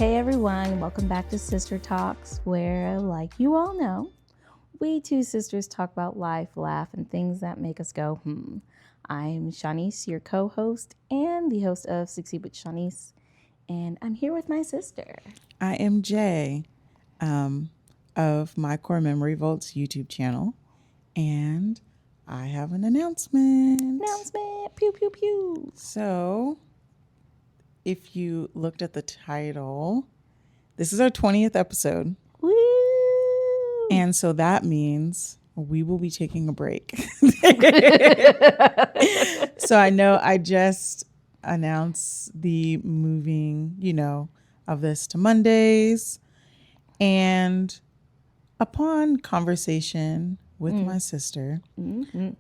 Hey everyone, welcome back to Sister Talks, where, like you all know, we two sisters talk about life, laugh, and things that make us go, I'm Shanice, your co-host and the host of Succeed with Shanice, and I'm here with my sister. I am Jay of My Core Memory Vaults YouTube channel, and I have an announcement. Pew, pew, pew. So, if you looked at the title, this is our 20th episode. Woo! And so that means we will be taking a break. So I know I just announced the moving, of this to Mondays. And upon conversation with my sister,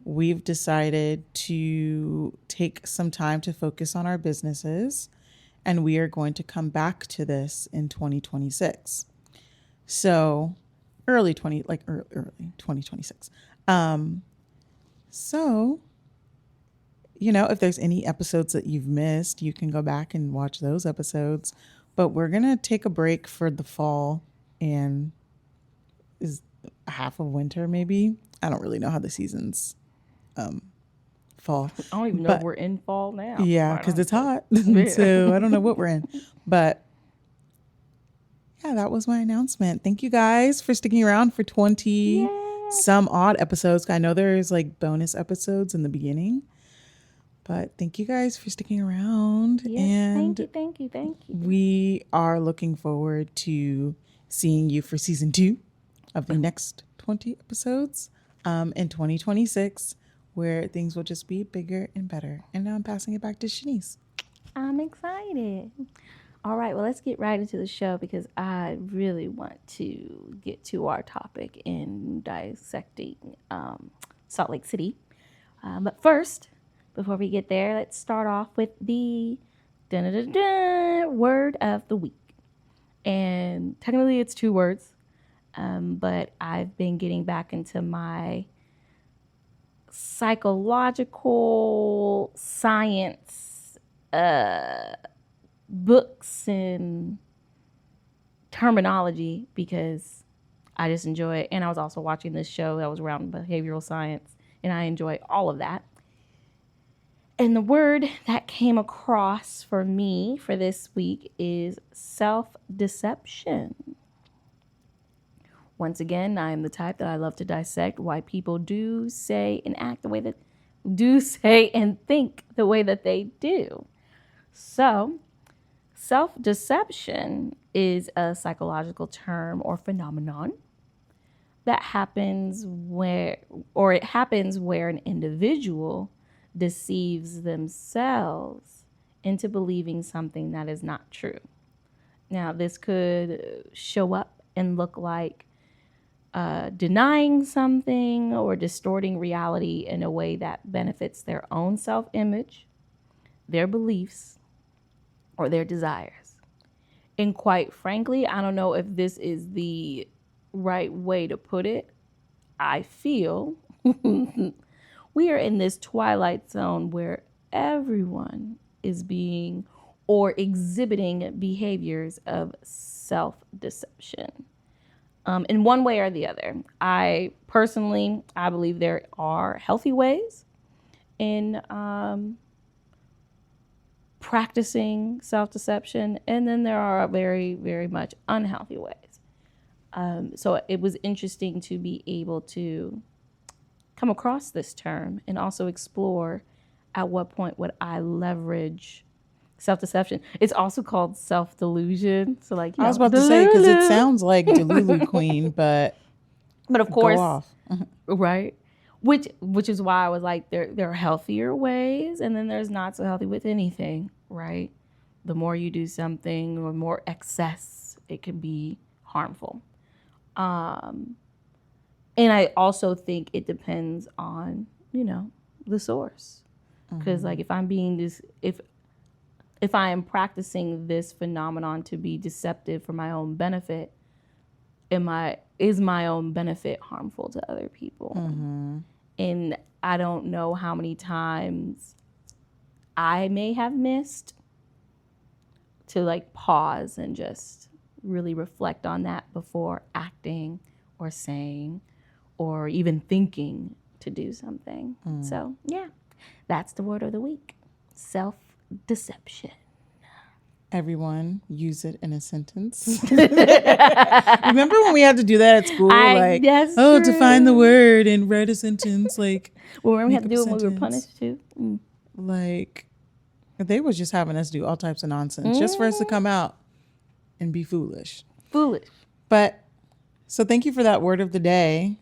we've decided to take some time to focus on our businesses, and we are going to come back to this in 2026. So early 2026. So, if there's any episodes that you've missed, you can go back and watch those episodes. But we're going to take a break for the fall and is half of winter, maybe. I don't really know how the seasons fall. I don't even know if we're in fall now. Yeah, because it's hot. So I don't know what we're in. But yeah, that was my announcement. Thank you guys for sticking around for 20 some odd episodes. I know there's like bonus episodes in the beginning. But thank you guys for sticking around. Yes, and thank you. We are looking forward to seeing you for season 2 of the next 20 episodes in 2026, where things will just be bigger and better. And now I'm passing it back to Shanice. I'm excited. All right, well, let's get right into the show because I really want to get to our topic in dissecting Salt Lake City. But first, before we get there, let's start off with the word of the week. And technically it's 2 words, but I've been getting back into my psychological science books and terminology because I just enjoy it. And I was also watching this show that was around behavioral science, and I enjoy all of that. And the word that came across for me for this week is self-deception. Once again, I am the type that I love to dissect why people do say and act the way that do say and think the way that they do. So, self-deception is a psychological term or phenomenon that happens where an individual deceives themselves into believing something that is not true. Now, this could show up and look like denying something or distorting reality in a way that benefits their own self-image, their beliefs, or their desires. And quite frankly, I don't know if this is the right way to put it. I feel we are in this twilight zone where everyone is being or exhibiting behaviors of self-deception in one way or the other. I believe there are healthy ways in practicing self-deception, and then there are very, very much unhealthy ways. So it was interesting to be able to come across this term and also explore at what point would I leverage self-deception. It's also called self-delusion. So I was about to say, because it sounds like Delulu Queen, but of course, go off. Right? Which is why I was like, there are healthier ways, and then there's not so healthy with anything, right? The more you do something or more excess, it can be harmful. And I also think it depends on, the source. Because like if I'm being this, if I am practicing this phenomenon to be deceptive for my own benefit, is my own benefit harmful to other people? And I don't know how many times I may have missed to like pause and just really reflect on that before acting or saying or even thinking to do something. So yeah, that's the word of the week. Self-deception. Everyone, use it in a sentence. Remember when we had to do that at school? Define the word and write a sentence. Like, well, remember we had to do it when we were punished too. Like, they was just having us do all types of nonsense just for us to come out and be foolish. But so thank you for that word of the day.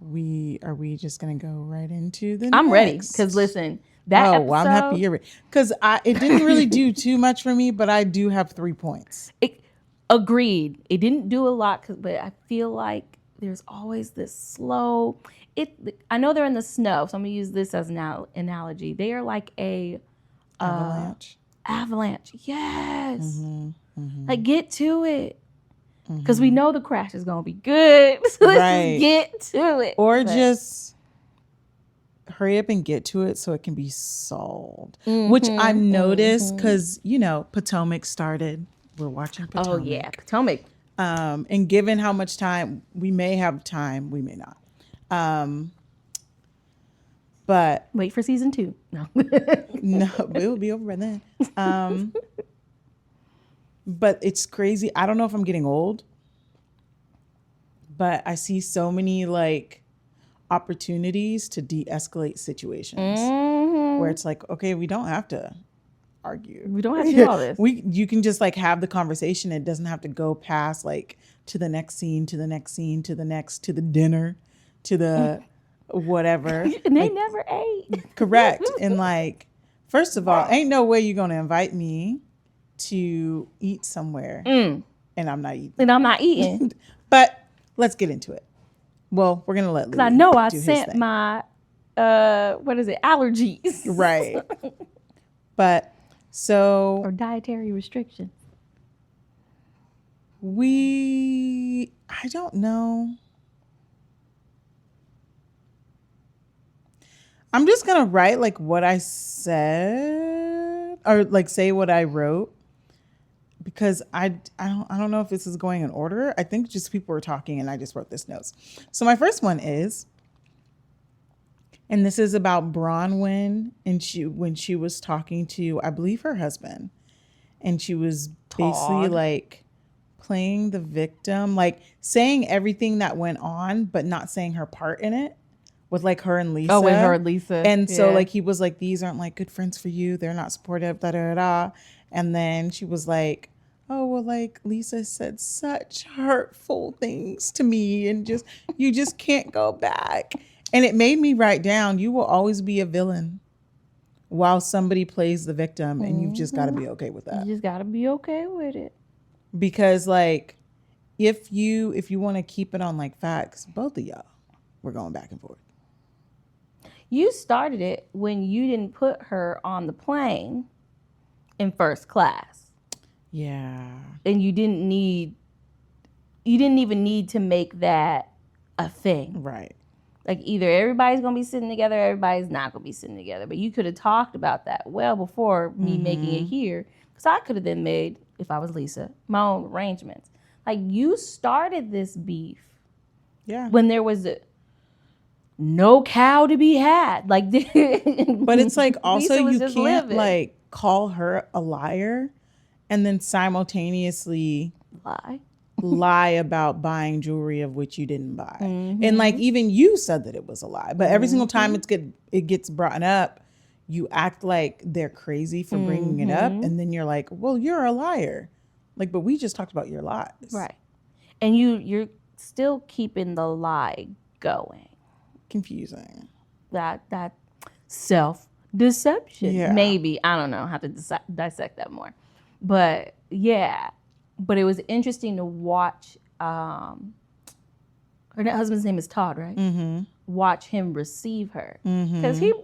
We just gonna go right into the I'm next? ready because listen, that episode, well, I'm happy you're ready because it didn't really do too much for me, but I do have 3 points. Agreed. It didn't do a lot, but I feel like there's always this slow. I know they're in the snow, so I'm gonna use this as an analogy. They are like a avalanche. Yes. Like get to it. Because we know the crash is going to be good. So let's just get to it. Or just hurry up and get to it so it can be solved. Which I've noticed because, Potomac started. We're watching Potomac. Oh, yeah. Potomac. And given how much time, we may have time, we may not. But wait for season 2. No. No, it'll be over by then. But it's crazy. I don't know if I'm getting old, but I see so many like opportunities to de-escalate situations where it's like, okay, we don't have to argue. We don't have to do all this. You can just like have the conversation. It doesn't have to go past like to the next scene, to the next scene, to the next, to the dinner, to the whatever. And they never ate. Correct. And like, first of all, ain't no way you're going to invite me to eat somewhere and I'm not eating. But let's get into it. Well, we're going to let Louis. I know I sent my, allergies. Right. But so. Or dietary restrictions. I don't know. I'm just going to write like what I said or like say what I wrote. Because I don't know if this is going in order. I think just people were talking and I just wrote this notes. So my first one is, and this is about Bronwyn and when she was talking to, I believe, her husband, and she was basically like playing the victim, like saying everything that went on, but not saying her part in it. With like her and Lisa. Oh, with her and Lisa. And so like he was like, these aren't like good friends for you. They're not supportive, da da da. And then she was like, oh, well, like Lisa said such hurtful things to me and you just can't go back. And it made me write down, you will always be a villain while somebody plays the victim and you've just got to be okay with that. You just got to be okay with it. Because like, if you want to keep it on like facts, both of y'all, we're going back and forth. You started it when you didn't put her on the plane in first class. Yeah. And you didn't even need to make that a thing. Right. Like either everybody's going to be sitting together, everybody's not going to be sitting together. But you could have talked about that well before me making it here. Because I could have then made, if I was Lisa, my own arrangements. Like you started this beef. Yeah. When there was no cow to be had. Like, but it's like also you can't living. Like call her a liar and then simultaneously lie about buying jewelry of which you didn't buy. And like even you said that it was a lie, but every single time it gets brought up, you act like they're crazy for bringing it up, and then you're like, well, you're a liar. Like, but we just talked about your lies, right? And you're still keeping the lie going. Confusing. That self-deception. Yeah. Maybe. I don't know. I have to dissect that more. But yeah. But it was interesting to watch. Her husband's name is Todd, right? Mm-hmm. Watch him receive her. Because he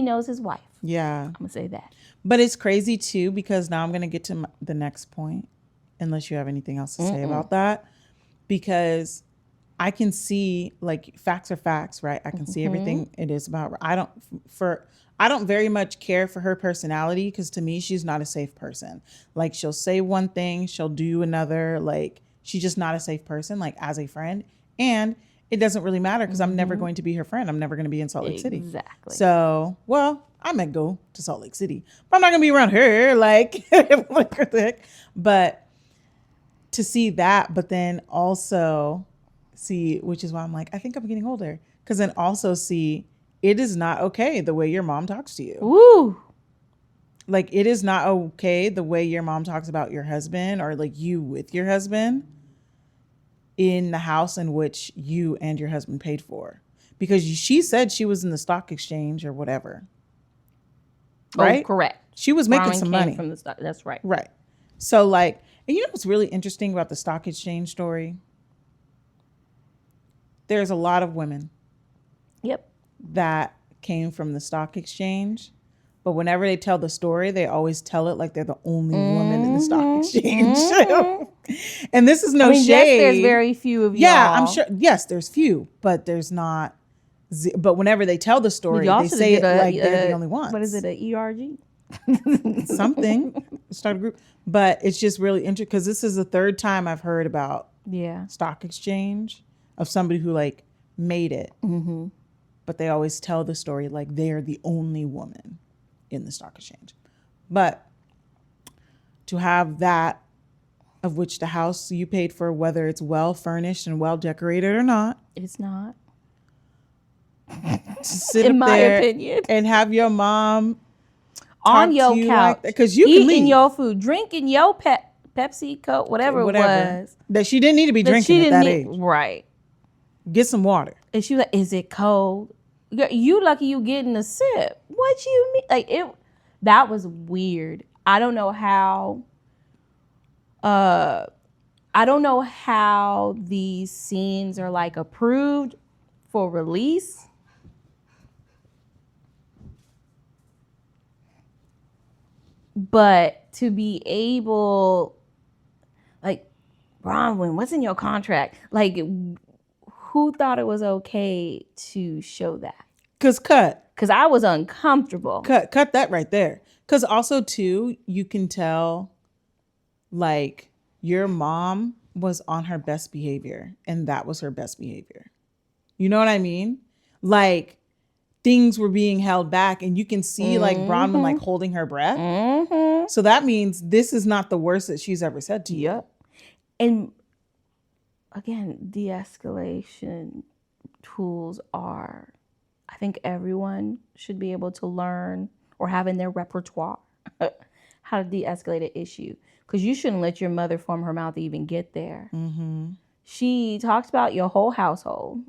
knows his wife. Yeah. I'm going to say that. But it's crazy too, because now I'm going to get to the next point, unless you have anything else to say about that. Because I can see, like, facts are facts, right? I can see everything it is about her. I don't very much care for her personality, because to me, she's not a safe person. Like, she'll say one thing, she'll do another. Like, she's just not a safe person, like, as a friend. And it doesn't really matter, because I'm never going to be her friend. I'm never going to be in Salt Lake City. Exactly. So, well, I might go to Salt Lake City, but I'm not going to be around her. Like, like, what the heck? But to see that, but then also see, which is why I'm like, I think I'm getting older. Because then also see, it is not okay the way your mom talks to you. Woo. Like, it is not okay the way your mom talks about your husband, or like you with your husband in the house in which you and your husband paid for. Because she said she was in the stock exchange or whatever. Right? Oh, correct. She was making Brian some came money. from the stock. That's right. Right. So, like, and you know what's really interesting about the stock exchange story? There's a lot of women Yep. that came from the stock exchange, but whenever they tell the story, they always tell it like they're the only woman in the stock exchange. And this is no shade. Yes, there's very few of y'all. Yeah, I'm sure. Yes, there's few, but there's not. But whenever they tell the story, Y'all they should say it get like they're the only ones. What is it, a ERG? Something. Start a group. But it's just really interesting, because this is the third time I've heard about stock exchange of somebody who, like, made it. Mm-hmm. But they always tell the story like they're the only woman in the stock exchange. But to have that, of which the house you paid for, whether it's well furnished and well decorated or not, it's not. Sit in up my there opinion, and have your mom on your couch, because you eating can leave. your food, drinking your Pepsi, Coke, whatever it was that she didn't need to be drinking at that age. Right. Get some water. And she was like, "Is it cold? You lucky you getting a sip. What you mean?" Like, it. That was weird. I don't know how. I don't know how these scenes are, like, approved for release. But to be able, like, Bronwyn, what's in your contract? Like, who thought it was okay to show that? Because I was uncomfortable. Cut that right there. Because also, too, you can tell, like, your mom was on her best behavior, and that was her best behavior. You know what I mean? Like, things were being held back, and you can see like Bronwyn like holding her breath. Mm-hmm. So that means this is not the worst that she's ever said to you. Yep. And again, de-escalation tools are, I think everyone should be able to learn or have in their repertoire how to de-escalate an issue. Because you shouldn't let your mother form her mouth to even get there. Mm-hmm. She talked about your whole household.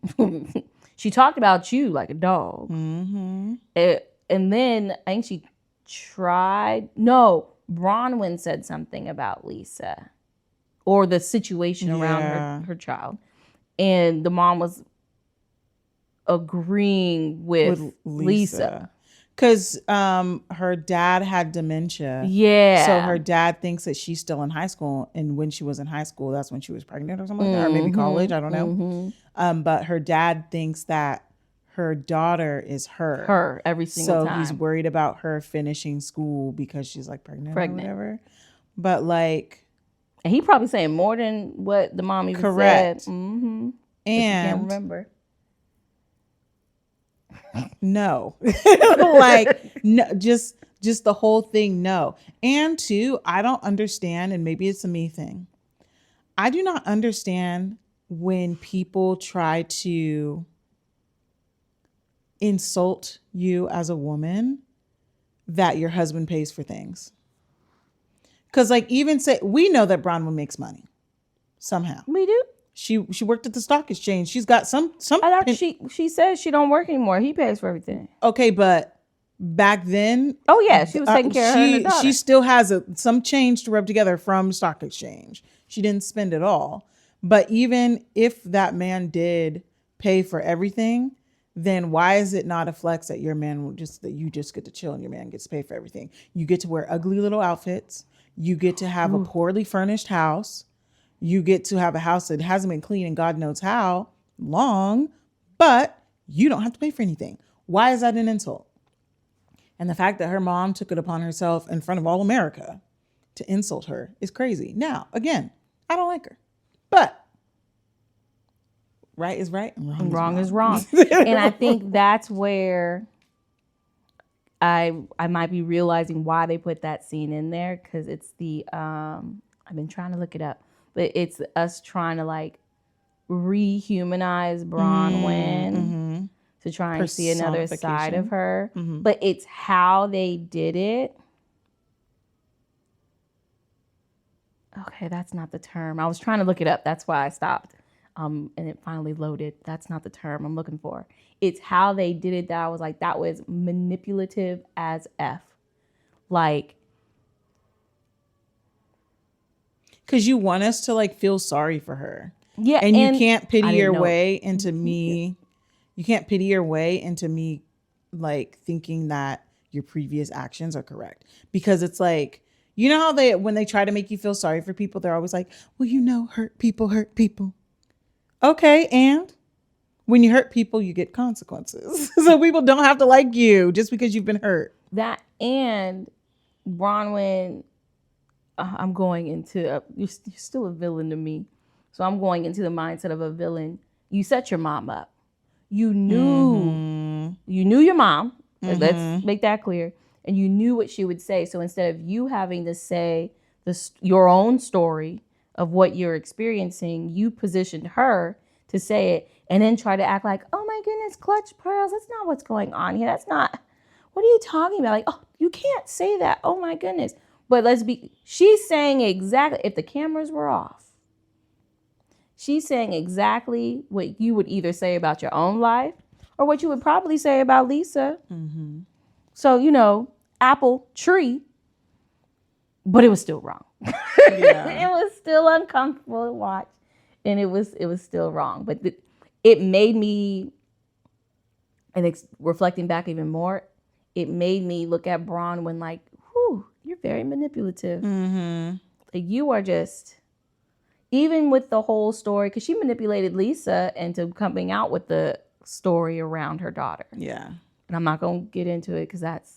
She talked about you like a dog. Mm-hmm. And then I think she Bronwyn said something about Lisa or the situation around her child. And the mom was agreeing with Lisa. Because her dad had dementia. Yeah. So her dad thinks that she's still in high school. And when she was in high school, that's when she was pregnant or something like that. Or maybe college. I don't know. Mm-hmm. But her dad thinks that her daughter is her. Her every single time. So he's worried about her finishing school because she's like pregnant or whatever. But like. And he probably saying more than what the mom even said. Mm-hmm. And. I can't remember. No. Like, no, just the whole thing, no. And two, I don't understand, and maybe it's a me thing. I do not understand when people try to insult you as a woman that your husband pays for things. Because, like, even say, we know that Bronwyn makes money somehow. We do. She worked at the stock exchange. She's got some. I thought she says she don't work anymore. He pays for everything. Okay, but back then. Oh yeah, she was taking care of her and her daughter. She still has some change to rub together from stock exchange. She didn't spend it all. But even if that man did pay for everything, then why is it not a flex that your man that you just get to chill and your man gets to pay for everything? You get to wear ugly little outfits. You get to have a poorly furnished house. You get to have a house that hasn't been cleaned in God knows how, long, but you don't have to pay for anything. Why is that an insult? And the fact that her mom took it upon herself in front of all America to insult her is crazy. Now, again, I don't like her, but right is right and wrong is wrong. And I think that's where I might be realizing why they put that scene in there, because it's the I've been trying to look it up, but it's us trying to like rehumanize Bronwyn to try and see another side of her. But it's how they did it. Okay, that's not the term. I was trying to look it up. That's why I stopped. And it finally loaded. That's not the term I'm looking for. It's how they did it that I was like, that was manipulative as F. Like, because you want us to like feel sorry for her. Yeah. And you can't pity your way into me. You can't pity your way into me like thinking that your previous actions are correct. Because it's like, you know how when they try to make you feel sorry for people, they're always like, well, you know, hurt people hurt people. Okay, and when you hurt people, you get consequences. So people don't have to like you just because you've been hurt. That and Bronwyn, I'm going into, you're still a villain to me. So I'm going into the mindset of a villain. You set your mom up. You knew your mom. Let's make that clear. And you knew what she would say. So instead of you having to say your own story of what you're experiencing, you positioned her to say it and then try to act like, oh my goodness, clutch pearls. That's not what's going on here. That's not, what are you talking about? Like, oh, you can't say that. Oh my goodness. But she's saying exactly, if the cameras were off, she's saying exactly what you would either say about your own life or what you would probably say about Lisa. So, you know, apple tree, but it was still wrong. Yeah. It was still uncomfortable to watch, and it was still wrong. But it made me, and reflecting back even more, it made me look at Bronwyn like, whew, you're very manipulative. Like you are just, even with the whole story, because she manipulated Lisa into coming out with the story around her daughter. Yeah. And I'm not going to get into it because that's,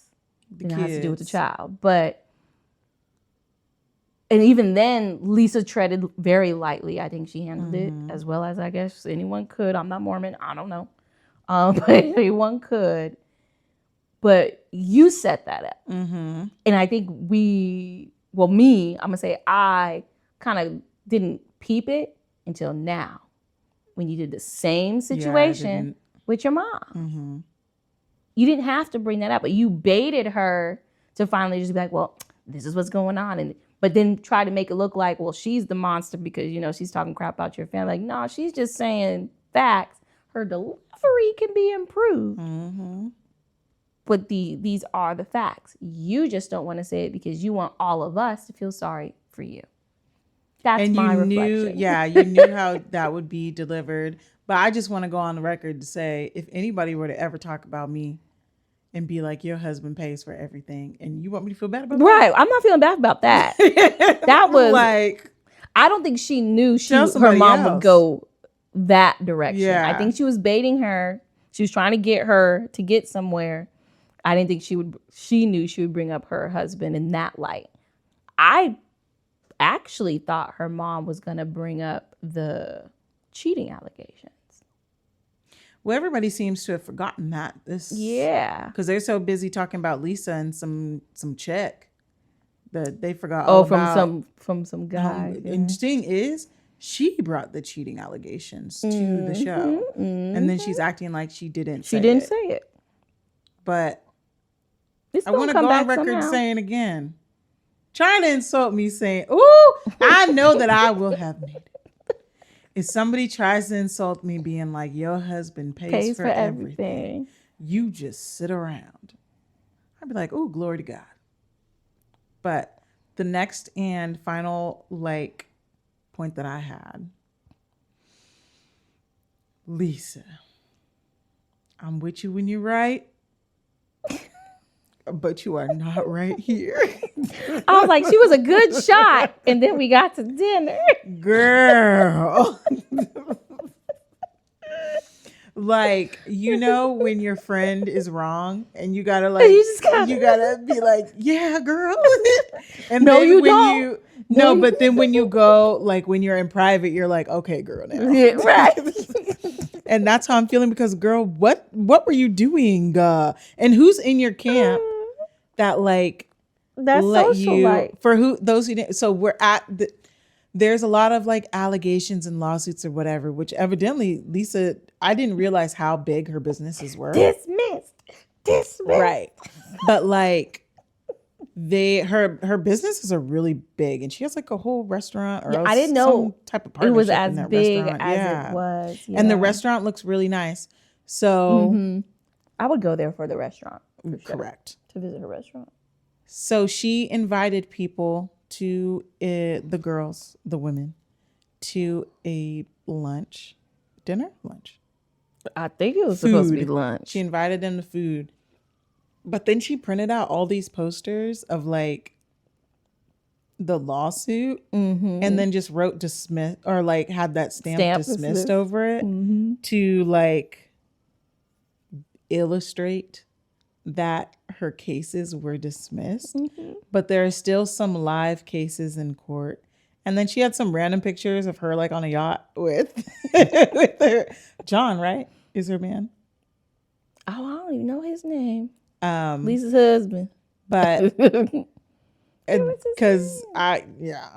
has to do with the child. But, and even then, Lisa treaded very lightly. I think she handled it as well as I guess anyone could. I'm not Mormon. I don't know. But anyone could. But you set that up. And I think I'm going to say I kind of didn't peep it until now when you did the same situation with your mom. You didn't have to bring that up, but you baited her to finally just be like, well, this is what's going on. But then try to make it look like, well, she's the monster because, you know, she's talking crap about your family. Like, no, she's just saying facts. Her delivery can be improved. But these are the facts. You just don't want to say it because you want all of us to feel sorry for you. That's my reflection. You knew how that would be delivered. But I just want to go on the record to say, if anybody were to ever talk about me and be like, your husband pays for everything, and you want me to feel bad about that? Right. I'm not feeling bad about that. That was like, I don't think she knew her mom would go that direction. Yeah. I think she was baiting her. She was trying to get her to get somewhere. I didn't think she knew she would bring up her husband in that light. I actually thought her mom was going to bring up the cheating allegations. Well, everybody seems to have forgotten that. Because they're so busy talking about Lisa and some chick that they forgot. From some guy. And the thing is, she brought the cheating allegations to the show, and then she's acting like she didn't. She didn't say it. But I want to go on record saying again, trying to insult me, saying, "Ooh, I know that I will have made it." If somebody tries to insult me being like, your husband pays for everything, you just sit around. I'd be like, oh, glory to God. But the next and final point that I had, Lisa, I'm with you when you're right, but you are not right here. I was like, she was a good shot. And then we got to dinner. Girl. Like, when your friend is wrong and you gotta you gotta be like, yeah, girl. And no, then you when don't. but then when you go, like when you're in private, you're like, okay, girl, now. Yeah, right. And that's how I'm feeling because, girl, what were you doing? And who's in your camp that like That's let socialite. you for who those who didn't? So we're at there's a lot of like allegations and lawsuits or whatever, which evidently Lisa, I didn't realize how big her businesses were. Dismissed. Right. But like her businesses are really big and she has like a whole restaurant or I didn't know some type of partnership it was in as that big restaurant. as it was. Yeah. And the restaurant looks really nice. So I would go there for the restaurant. For sure, correct. to visit her restaurant. So she invited people to the women, to a lunch. I think it was supposed to be lunch. She invited them to food. But then she printed out all these posters of like the lawsuit and then just wrote dismiss or like had that stamp dismissed over it to like illustrate that her cases were dismissed, but there are still some live cases in court. And then she had some random pictures of her like on a yacht with her John, right? Is her man? Oh, I don't even know his name. Lisa's husband. But because I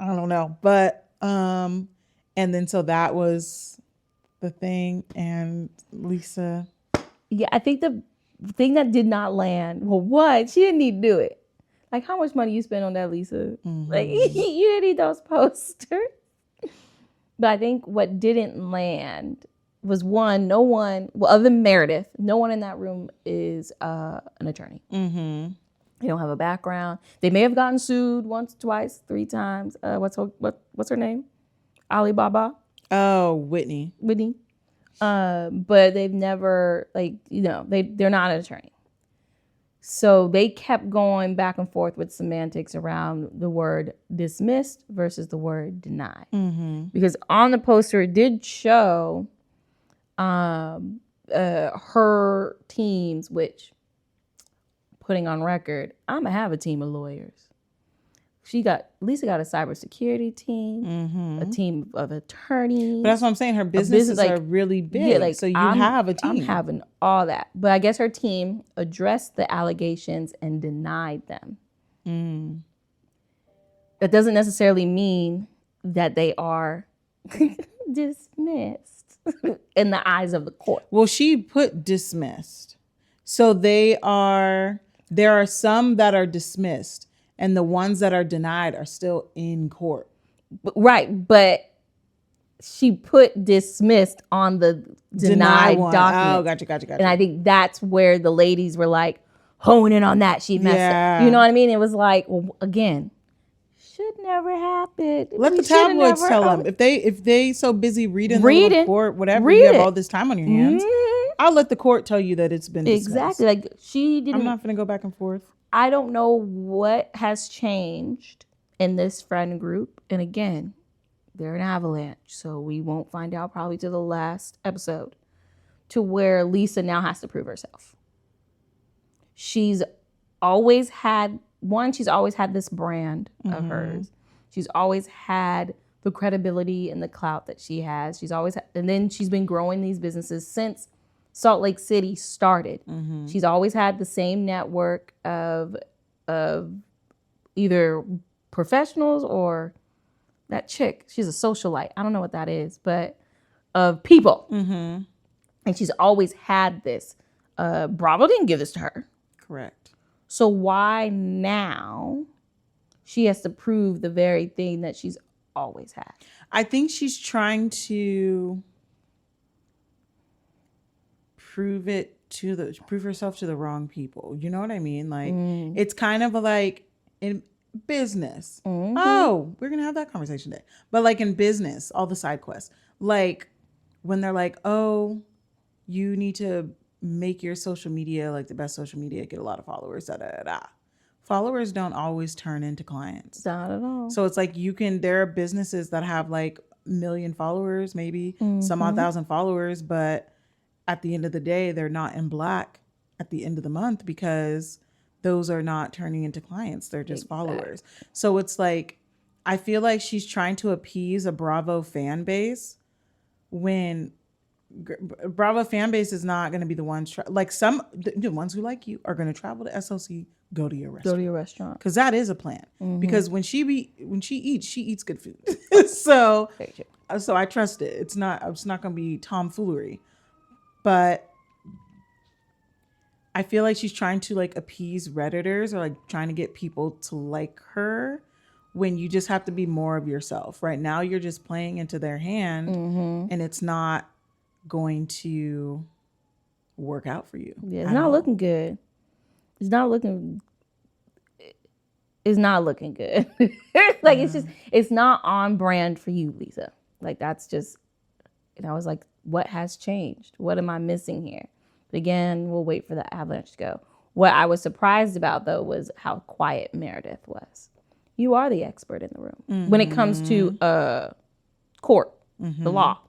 don't know. But and then so that was the thing, and Lisa. Yeah, I think the thing that did not land. Well, what? She didn't need to do it. Like, how much money you spent on that, Lisa? Like, you didn't need those posters. But I think what didn't land was no one, well, other than Meredith, no one in that room is an attorney. They don't have a background. They may have gotten sued once, twice, 3 times. What's her name? Alibaba. Oh, Whitney. But they've never they're not an attorney. So they kept going back and forth with semantics around the word dismissed versus the word denied. Because on the poster it did show her teams, which, putting on record, I'm gonna have a team of lawyers. Lisa got a cybersecurity team, a team of attorneys. But that's what I'm saying. Her businesses are really big. Yeah, so you have a team. I'm having all that. But I guess her team addressed the allegations and denied them. That doesn't necessarily mean that they are dismissed in the eyes of the court. Well, she put dismissed. So there are some that are dismissed. And the ones that are denied are still in court. Right. But she put dismissed on the denied document. Oh, gotcha. And I think that's where the ladies were like, honing in on that. She messed up. You know what I mean? It was like, well, again, should never happen. Let the tabloids tell them. If they so busy reading the little court, whatever, you have all this time on your hands, I'll let the court tell you that it's been dismissed. Exactly. Like, she didn't. I'm not going to go back and forth. I don't know what has changed in this friend group. And again, they're an avalanche. So we won't find out probably to the last episode, to where Lisa now has to prove herself. She's always had this brand of hers. She's always had the credibility and the clout that she has. And then she's been growing these businesses since Salt Lake City started. She's always had the same network of either professionals or that chick. She's a socialite. I don't know what that is, but of people. And she's always had this. Bravo didn't give this to her. Correct. So why now she has to prove the very thing that she's always had? I think she's trying to prove herself to the wrong people. You know what I mean? Like, it's kind of like in business. Oh, we're going to have that conversation today. But like in business, all the side quests, like when they're like, oh, you need to make your social media like the best social media, get a lot of followers, Followers don't always turn into clients. Not at all. So it's like there are businesses that have like 1 million followers, maybe some odd thousand followers, but at the end of the day, they're not in black at the end of the month because those are not turning into clients. They're just followers. So it's like, I feel like she's trying to appease a Bravo fan base when Bravo fan base is not going to be the ones, like the ones who like you are going to travel to SLC, go to your restaurant. Because that is a plan. Mm-hmm. Because when she eats good food. So I trust it. It's not going to be tomfoolery. But I feel like she's trying to like appease Redditors or like trying to get people to like her when you just have to be more of yourself. Right now, you're just playing into their hand and it's not going to work out for you. Yeah, it's not looking good. It's not looking good. Like it's not on brand for you, Lisa. Like that's just, and I was like, what has changed? What am I missing here? But again, we'll wait for the avalanche to go. What I was surprised about, though, was how quiet Meredith was. You are the expert in the room when it comes to court, the law.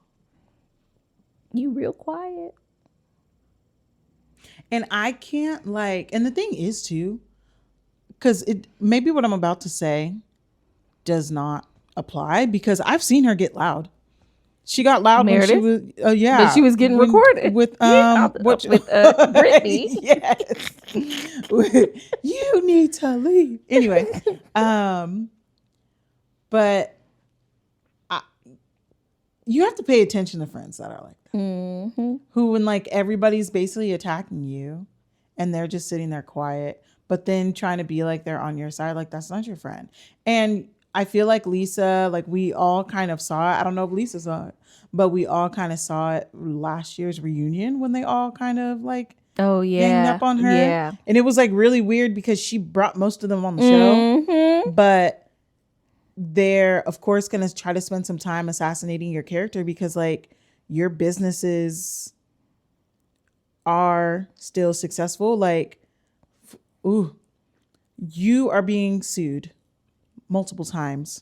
You real quiet. And I can't and the thing is too, because maybe what I'm about to say does not apply because I've seen her get loud. She got loud Meredith? when she was, yeah. But she was getting recorded. With, with Brittany. Yes. You need to leave. Anyway, but you have to pay attention to friends that are like that. Mm-hmm. Who, when like everybody's basically attacking you and they're just sitting there quiet, but then trying to be like they're on your side, like that's not your friend. And I feel like Lisa, like we all kind of saw it. I don't know if Lisa saw it, but we all kind of saw it last year's reunion when they all kind of like ganged up on her. Yeah. And it was like really weird because she brought most of them on the show, but they're of course going to try to spend some time assassinating your character because like your businesses are still successful. Like, you are being sued multiple times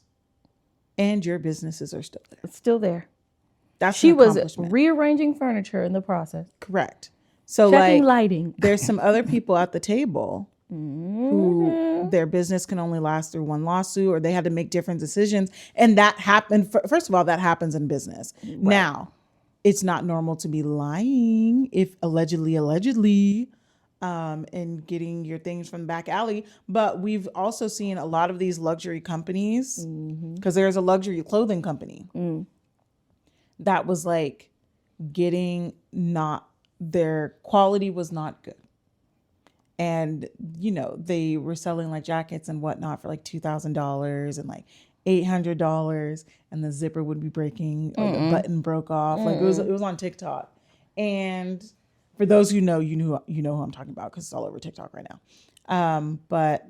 and your businesses are still there. It's still there. That's she was rearranging furniture in the process. Correct. So checking lighting. There's some other people at the table who their business can only last through one lawsuit or they had to make different decisions. And that happened. First of all, that happens in business. Right. Now, it's not normal to be lying if allegedly, and getting your things from the back alley. But we've also seen a lot of these luxury companies, because there's a luxury clothing company that was like their quality was not good. And, they were selling like jackets and whatnot for like $2,000 and like $800 and the zipper would be breaking or the button broke off. Like it was on TikTok. And for those who know, you know who I'm talking about because it's all over TikTok right now. But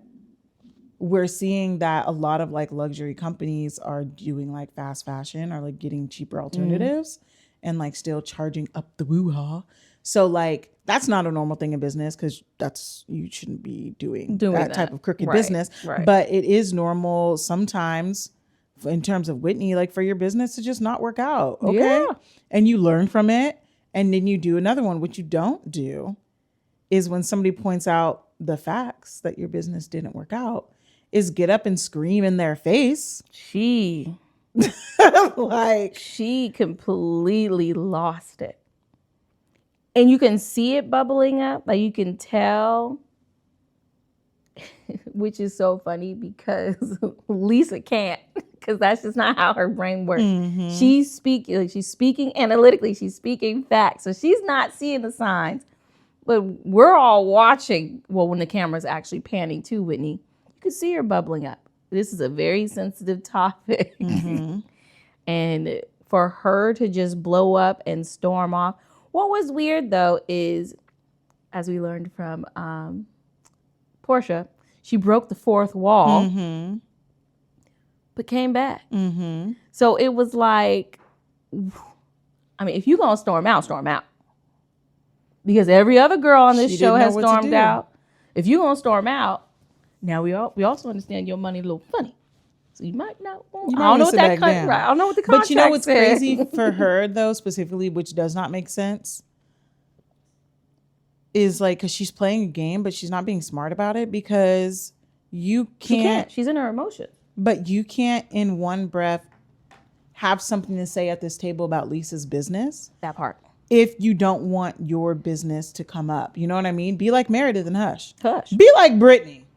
we're seeing that a lot of like luxury companies are doing like fast fashion or like getting cheaper alternatives and like still charging up the woo-ha. So like that's not a normal thing in business because you shouldn't be doing that type of crooked business. Right. But it is normal sometimes in terms of Whitney, like for your business to just not work out. Okay. Yeah. And you learn from it. And then you do another one. What you don't do is when somebody points out the facts that your business didn't work out is get up and scream in their face. She completely lost it. And you can see it bubbling up. Like you can tell, which is so funny because Lisa can't. Because that's just not how her brain works. Mm-hmm. She's speaking analytically. She's speaking facts. So she's not seeing the signs. But we're all watching. Well, when the camera's actually panning to Whitney, you can see her bubbling up. This is a very sensitive topic. Mm-hmm. And for her to just blow up and storm off. What was weird, though, is, as we learned from Portia, she broke the fourth wall. Mm-hmm. But came back. Mm-hmm. So it was like, I mean, if you're going to storm out. Because every other girl on this show has stormed out. If you're going to storm out, now we also understand your money a little funny. So you might not want I don't know what that right. I don't know what the contract But you know what's crazy for her, though, specifically, which does not make sense? is like, because she's playing a game, but she's not being smart about it, because you can't. She's in her emotions. But you can't in one breath have something to say at this table about Lisa's business. That part. If you don't want your business to come up. You know what I mean? Be like Meredith and Hush. Hush. Be like Brittany.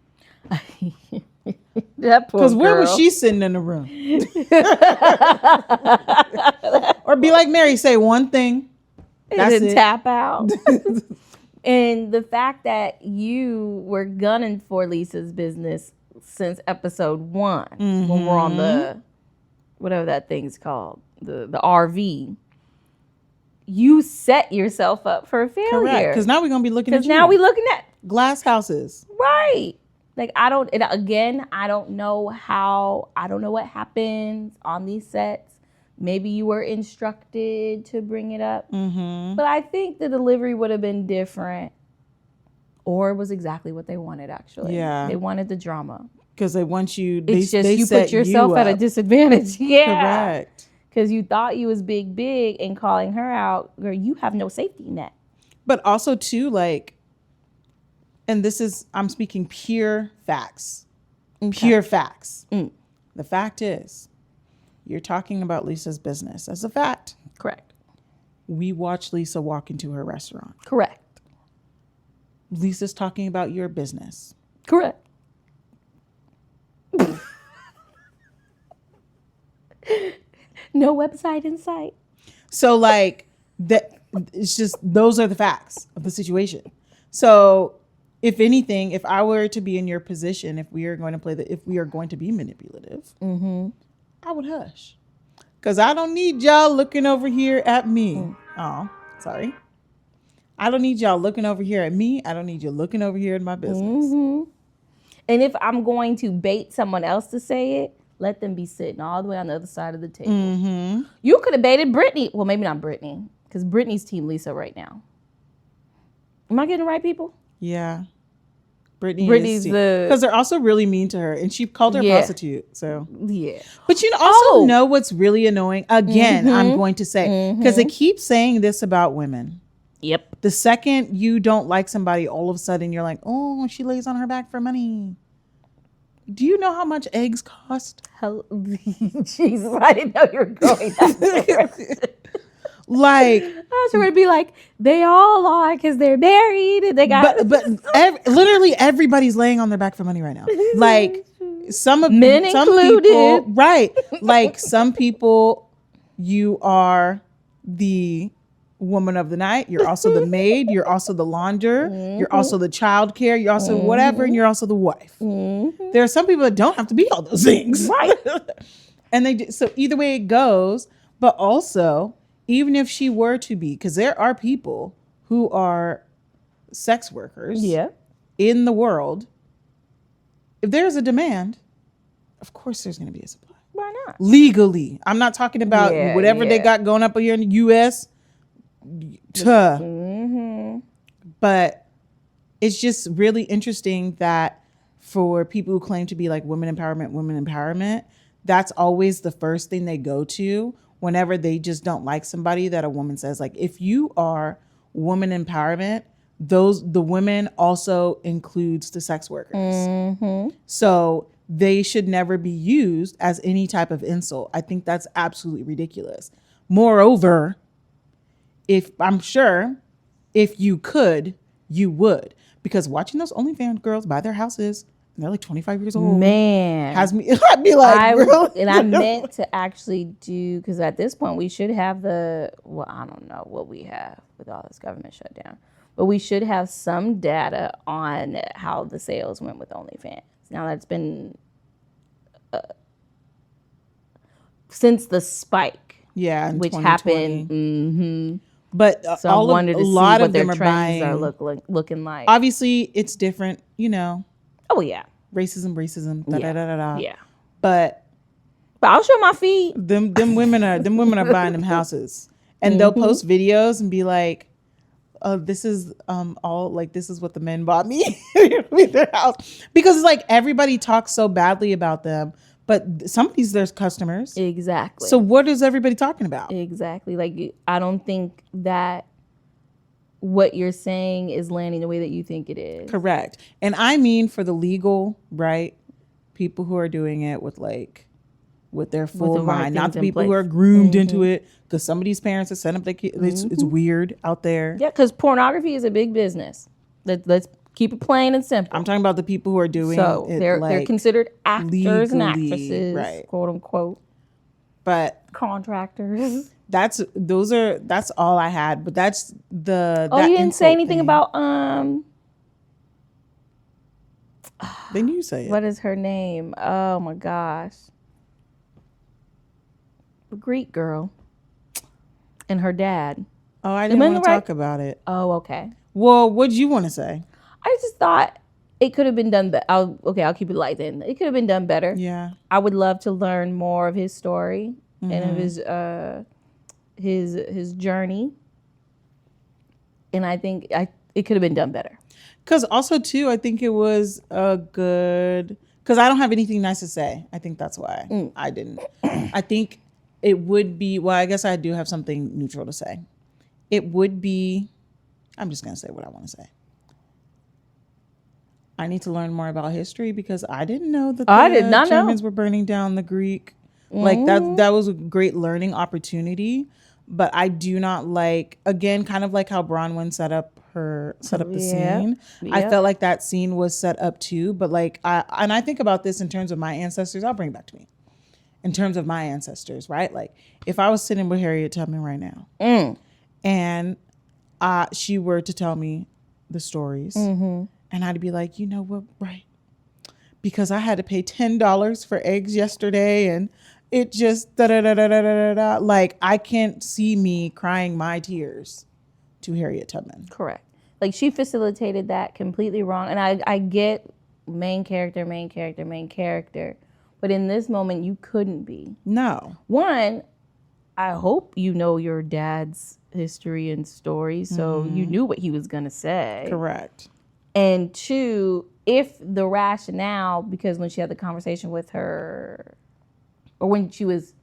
That poor Because where was girl. she sitting in the room? Or be like Mary, say one thing. And then tap out. And the fact that you were gunning for Lisa's business since episode 1, when we're on the, whatever that thing's called, the RV, you set yourself up for failure. Correct. Because now we're going to be looking at you. Because now we're looking at glass houses. Right. Like, I don't know what happens on these sets. Maybe you were instructed to bring it up. But I think the delivery would have been different. Or it was exactly what they wanted, actually. Yeah. They wanted the drama. Because they want you, It's just they you set put yourself you at a up. disadvantage. Yeah. Correct. Because you thought you was big, and calling her out, girl, you have no safety net. But also, too, like, and this is, I'm speaking pure facts. Okay. Pure facts. The fact is, you're talking about Lisa's business as a fact. Correct. We watched Lisa walk into her restaurant. Correct. Lisa's talking about your business. Correct. No website in sight. So, like, that, it's just, those are the facts of the situation. So, if anything, if I were to be in your position, if we are going to be manipulative, I would hush. Because I don't need y'all looking over here at me. Oh, sorry. I don't need y'all looking over here at me. I don't need you looking over here at my business. And if I'm going to bait someone else to say it, let them be sitting all the way on the other side of the table. You could have baited Brittany. Well, maybe not Brittany, because Brittany's team Lisa right now. Am I getting the right people? Yeah. Brittany's because they're also really mean to her, and she called her a prostitute. So yeah, but you also know what's really annoying. Again, I'm going to say, because they keep saying this about women. Yep. The second you don't like somebody, all of a sudden you're like, oh, she lays on her back for money. Do you know how much eggs cost? Jesus, I didn't know you were going there. Like, I was going to be like, they all are because they're married and they got. Literally everybody's laying on their back for money right now. Like some included. people, right? Like some people, you are the woman of the night. You're also the maid. You're also the launder. You're also the childcare. You're also whatever, and you're also the wife. There are some people that don't have to be all those things, right? And so either way it goes, but also. Even if she were to be, because there are people who are sex workers in the world. If there's a demand, of course there's going to be a supply. Why not? Legally. I'm not talking about whatever they got going up here in the U.S. But it's just really interesting that for people who claim to be like women empowerment, that's always the first thing they go to. Whenever they just don't like somebody that a woman says, like, if you are woman empowerment, the women also includes the sex workers. So they should never be used as any type of insult. I think that's absolutely ridiculous. Moreover, if you could, you would. Because watching those OnlyFans girls buy their houses, and they're like 25 years old. Man. I'd be like, really? And I meant to actually do, because at this point we should have I don't know what we have with all this government shutdown, but we should have some data on how the sales went with OnlyFans. Now that's been since the spike. Yeah. Which happened. But so I wanted to see what their trends are looking like. Obviously, it's different, you know. Oh yeah, racism. Yeah, but I'll show my feet. Them women are buying them houses, and they'll post videos and be like, "This is this is what the men bought me with their house," because it's like everybody talks so badly about them, but some of these there's customers. Exactly. So what is everybody talking about? Exactly. Like I don't think that what you're saying is landing the way that you think it is. Correct. And I mean for the legal, right? People who are doing it with their full mind, not the people who are groomed into it. Because some of these parents are setting up their kids. It's weird out there. Yeah, because pornography is a big business. Let's keep it plain and simple. I'm talking about the people who are doing it. They're considered actors and actresses, right? Quote unquote. But contractors. That's all I had. But that's the. Oh, you didn't say anything about Then you say it. What is her name? Oh my gosh. The Greek girl. And her dad. Oh, I didn't want to talk about it. Oh, okay. Well, what did you want to say? I just thought it could have been done better. I'll keep it light then. It could have been done better. Yeah. I would love to learn more of his story and of his journey. And I think it could have been done better. Because also, too, I think it was a good... Because I don't have anything nice to say. I think that's why I didn't. I think it would be... Well, I guess I do have something neutral to say. It would be... I'm just going to say what I want to say. I need to learn more about history because I didn't know that the Germans were burning down the Greek. Like that was a great learning opportunity. But I do not like, again, kind of like how Bronwyn set up the scene. Yep. I felt like that scene was set up too. But like, I think about this in terms of my ancestors. I'll bring it back to me. In terms of my ancestors, right? Like if I was sitting with Harriet Tubman right now and she were to tell me the stories and I'd be like, you know what? Right. Because I had to pay $10 for eggs yesterday and it just da-da-da-da-da-da-da. Like I can't see me crying my tears to Harriet Tubman. Correct. Like she facilitated that completely wrong. And I get main character. But in this moment, you couldn't be. No. One, I hope you know your dad's history and story. So you knew what he was going to say. Correct. And two, if the rationale, because when she had the conversation with her, or when who was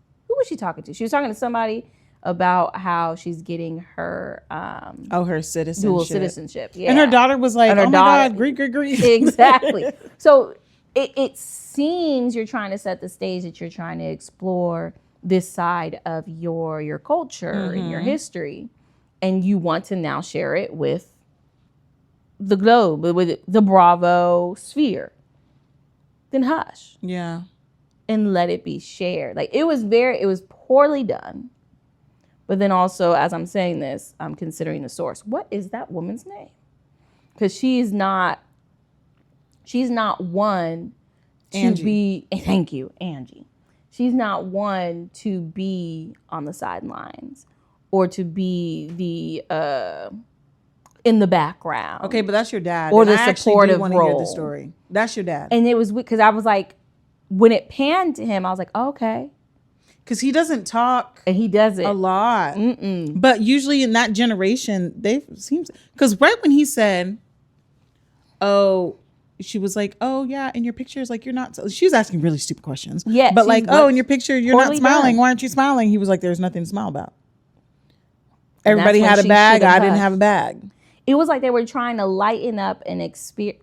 she talking to? She was talking to somebody about how she's getting her her citizenship. Dual citizenship. Yeah. And her daughter was like, oh my God, Greek. Exactly. So it seems you're trying to set the stage that you're trying to explore this side of your culture and your history. And you want to now share it with the globe, with the Bravo sphere. Then hush. Yeah. And let it be shared. Like it was poorly done. But then also, as I'm saying this, I'm considering the source. What is that woman's name? Because she's not one to be, thank you, Angie. She's not one to be on the sidelines or to be the in the background. Okay, but that's your dad. Or the supportive role. I hear the story. That's your dad. And it was because I was like, when it panned to him, I was like, oh, okay. Because he doesn't talk. And he doesn't. A lot. But usually in that generation, because right when he said, oh, she was like, oh, yeah, in your pictures, like, you're not. She was asking really stupid questions. Yeah. But like, oh, in your picture, you're not smiling. Done. Why aren't you smiling? He was like, there's nothing to smile about. Everybody had a bag. I didn't have a bag. It was like they were trying to lighten up an experience.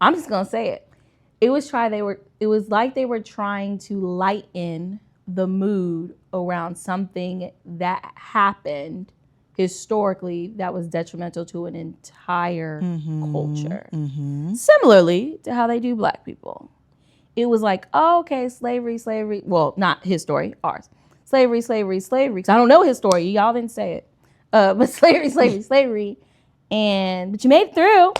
I'm just gonna say it. It was like they were trying to lighten the mood around something that happened historically that was detrimental to an entire culture. Similarly to how they do Black people. It was like, oh, okay, slavery. Well, not his story, ours. Slavery. Because I don't know his story. Y'all didn't say it. But slavery. But you made it through.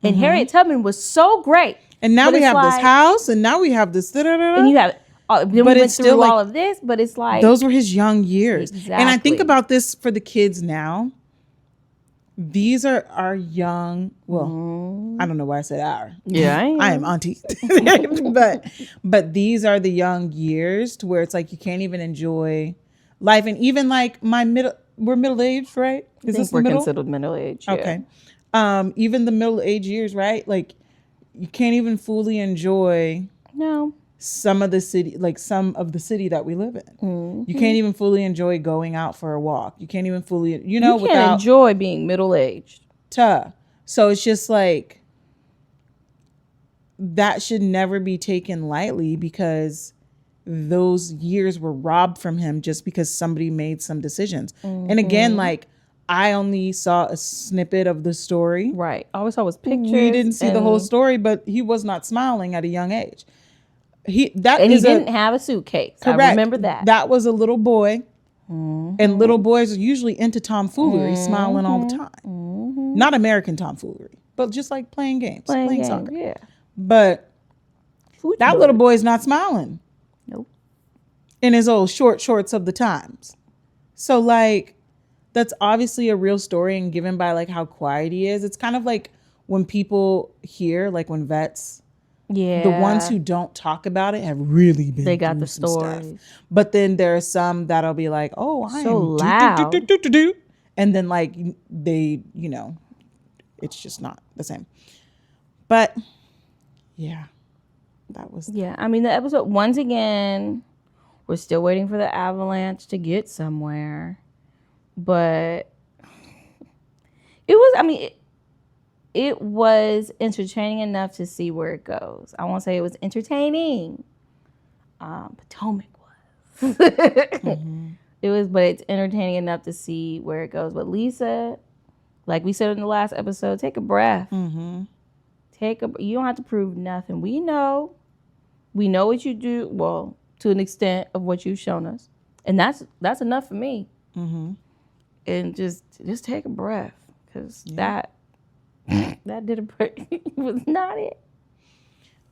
And Harriet Tubman was so great. And now we have this house, and now we have this. And you have, then we went through all of this, but it's like. Those were his young years. Exactly. And I think about this for the kids now. These are our young, I don't know why I said our. Yeah, I am auntie. but these are the young years to where it's like you can't even enjoy life. And even like we're middle-aged, right? Is this we're considered middle-aged. Yeah. Okay. Even the middle-aged years, right? Like you can't even fully enjoy some of the city that we live in. You can't even fully enjoy going out for a walk. You can't even fully, You can't enjoy being middle-aged. So it's just like, that should never be taken lightly, because those years were robbed from him just because somebody made some decisions. And again, like, I only saw a snippet of the story. Right. All we saw was pictures. We didn't see the whole story, but he was not smiling at a young age. He didn't have a suitcase. Correct. I remember that. That was a little boy. And little boys are usually into tomfoolery, smiling all the time. Not American tomfoolery, but just like playing games, playing soccer. Yeah. But that little boy is not smiling. Nope. In his old short shorts of the times. So like, that's obviously a real story, and given by like how quiet he is, it's kind of like when people hear, like when vets, the ones who don't talk about it have really been they got through the some stories. stuff. But then there are some that'll be like, oh, I so am loud. And then like they, you know, it's just not the same. But yeah, that was I mean, the episode, once again, we're still waiting for the avalanche to get somewhere. But it was entertaining enough to see where it goes. I won't say it was entertaining. Potomac was. But it's entertaining enough to see where it goes. But Lisa, like we said in the last episode, take a breath. You don't have to prove nothing. We know what you do. Well, to an extent of what you've shown us, and that's enough for me. And just take a breath, because that was not it.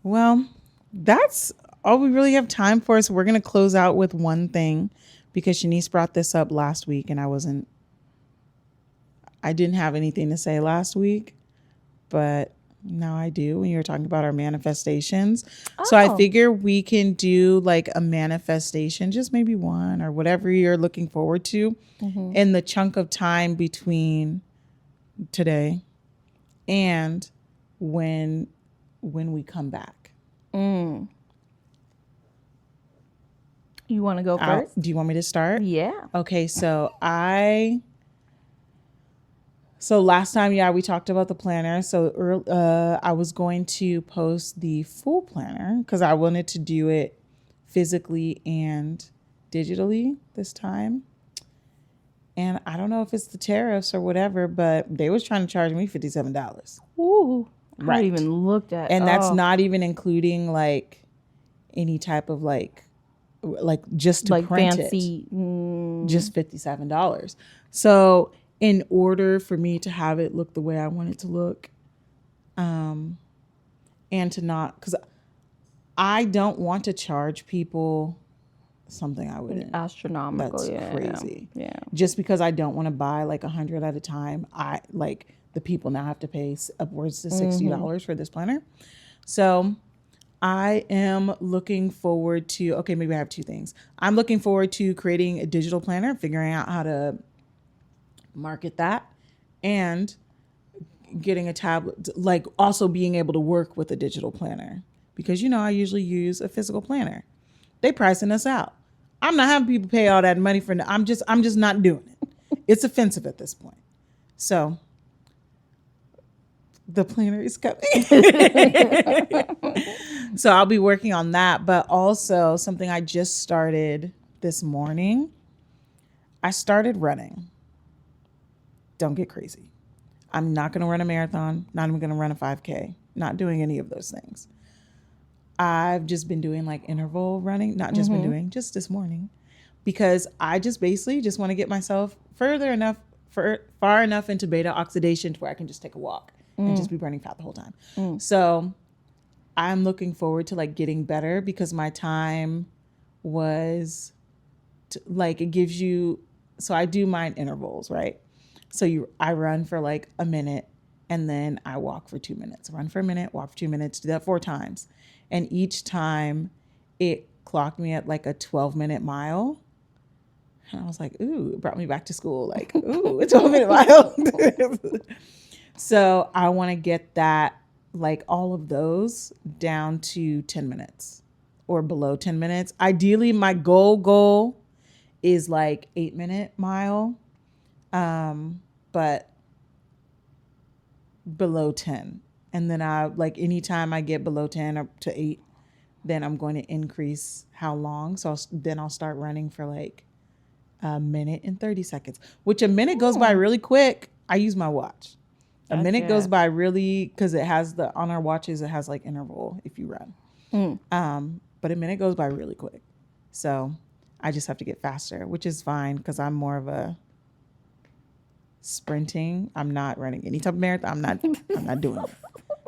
Well, that's all we really have time for. So we're going to close out with one thing, because Shanice brought this up last week, and I didn't have anything to say last week, but now I do when you're talking about our manifestations. So I figure we can do like a manifestation, just maybe one or whatever you're looking forward to in the chunk of time between today and when we come back. You want to go first? Do you want me to start? Yeah. Okay, so last time, we talked about the planner. So I was going to post the full planner because I wanted to do it physically and digitally this time. And I don't know if it's the tariffs or whatever, but they was trying to charge me $57. Ooh, right. I haven't even looked at. And that's not even including like any type of like just to like print fancy, it, just $57. So in order for me to have it look the way I want it to look, and to not, because I don't want to charge people something I wouldn't. Astronomical. That's crazy. Yeah. Just because I don't want to buy like 100 at a time, the people now have to pay upwards to $60 for this planner. So I am looking forward to, maybe I have two things. I'm looking forward to creating a digital planner, figuring out how to market that, and getting a tablet, like also being able to work with a digital planner, because I usually use a physical planner. They pricing us out. I'm not having people pay all that money for. I'm just not doing it. It's offensive at this point. So the planner is coming. So I'll be working on that, but also something I just started this morning. I started running. Don't get crazy. I'm not going to run a marathon. Not even going to run a 5K. Not doing any of those things. I've just been doing like interval running. Not just been doing, just this morning. Because I just basically just want to get myself far enough into beta oxidation to where I can just take a walk and just be burning fat the whole time. So I'm looking forward to like getting better, because my time was it gives you, so I do mine intervals, right? So I run for like a minute and then I walk for 2 minutes. Run for a minute, walk for 2 minutes, do that 4 times. And each time it clocked me at like a 12-minute mile. And I was like, ooh, it brought me back to school. Like, ooh, a 12-minute mile. So I want to get that, like all of those down to 10 minutes. or below 10 minutes. Ideally, my goal is like 8-minute mile, but below 10. And then anytime I get below 10 or to 8, then I'm going to increase how long. So then I'll start running for like a minute and 30 seconds, which a minute goes by really quick. I use my watch. A minute goes by really, because it has on our watches, it has like interval if you run. But a minute goes by really quick. So I just have to get faster, which is fine because I'm more of a sprinting. I'm not running any type of marathon. I'm not doing it.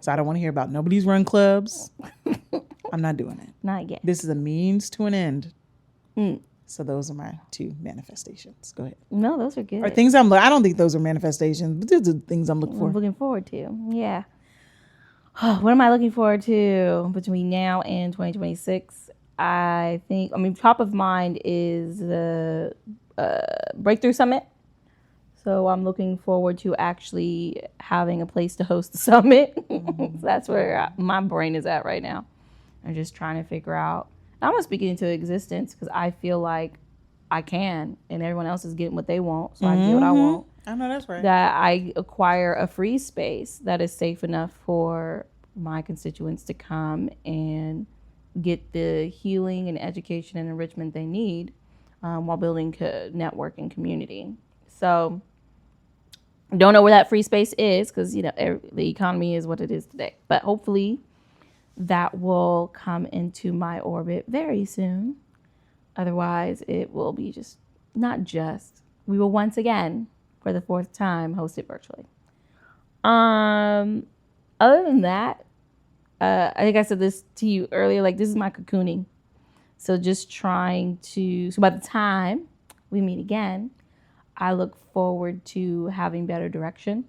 So I don't want to hear about nobody's run clubs. I'm not doing it. Not yet. This is a means to an end. So those are my 2 manifestations. Go ahead. No, those are good. Or things I don't think those are manifestations, but these are things I'm looking for. I'm looking forward to. Yeah. What am I looking forward to between now and 2026? Top of mind is the Breakthrough Summit. So I'm looking forward to actually having a place to host the summit. So that's where my brain is at right now. I'm just trying to figure out. I'm going to speak it into existence because I feel like I can, and everyone else is getting what they want, so I get what I want. I know that's right. That I acquire a free space that is safe enough for my constituents to come and get the healing and education and enrichment they need while building network and community. So don't know where that free space is because, the economy is what it is today. But hopefully that will come into my orbit very soon. Otherwise, it will be we will once again, for the 4th time, host it virtually. Other than that, I think I said this to you earlier, like this is my cocooning. So just so by the time we meet again, I look forward to having better direction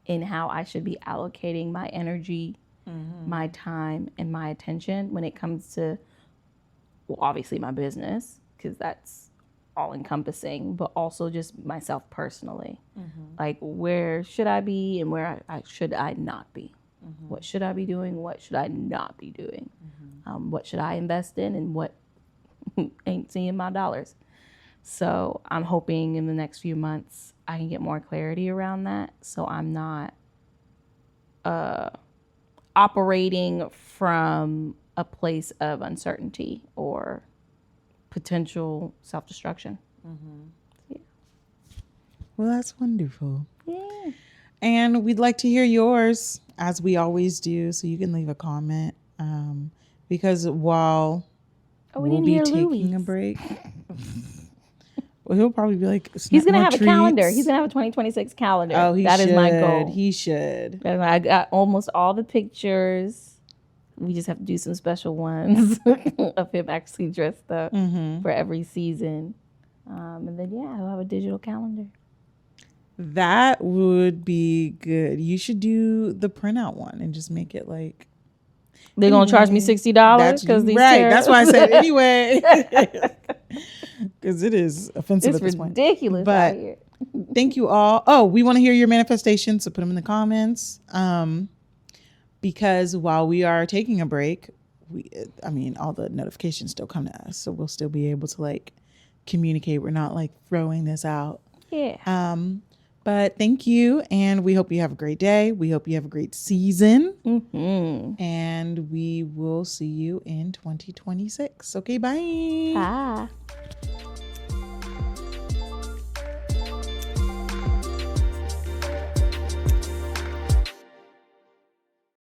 in how I should be allocating my energy, my time, and my attention when it comes to, well, obviously my business, because that's all encompassing, but also just myself personally. Like where should I be and where should I not be? What should I be doing? What should I not be doing? What should I invest in and what ain't seeing my dollars? So I'm hoping in the next few months I can get more clarity around that, so I'm not operating from a place of uncertainty or potential self-destruction. Yeah. Well, that's wonderful. Yeah. And we'd like to hear yours, as we always do, so you can leave a comment. Because while we'll be taking a break, well, he'll probably be like, he's going to have a calendar. He's going to have a 2026 calendar. Oh, that is my goal. He should. I got almost all the pictures. We just have to do some special ones of him actually dressed up for every season. And then, he'll have a digital calendar. That would be good. You should do the printout one and just make it like. They're going to charge me $60 because these right. chairs. That's why I said anyway. Because it is offensive at this point. It's ridiculous out here. Thank you all. Oh, we want to hear your manifestations, so put them in the comments. Because while we are taking a break, all the notifications still come to us, so we'll still be able to like communicate. We're not like throwing this out. Yeah. But thank you, and we hope you have a great day. We hope you have a great season, and we will see you in 2026. Okay, bye. Bye.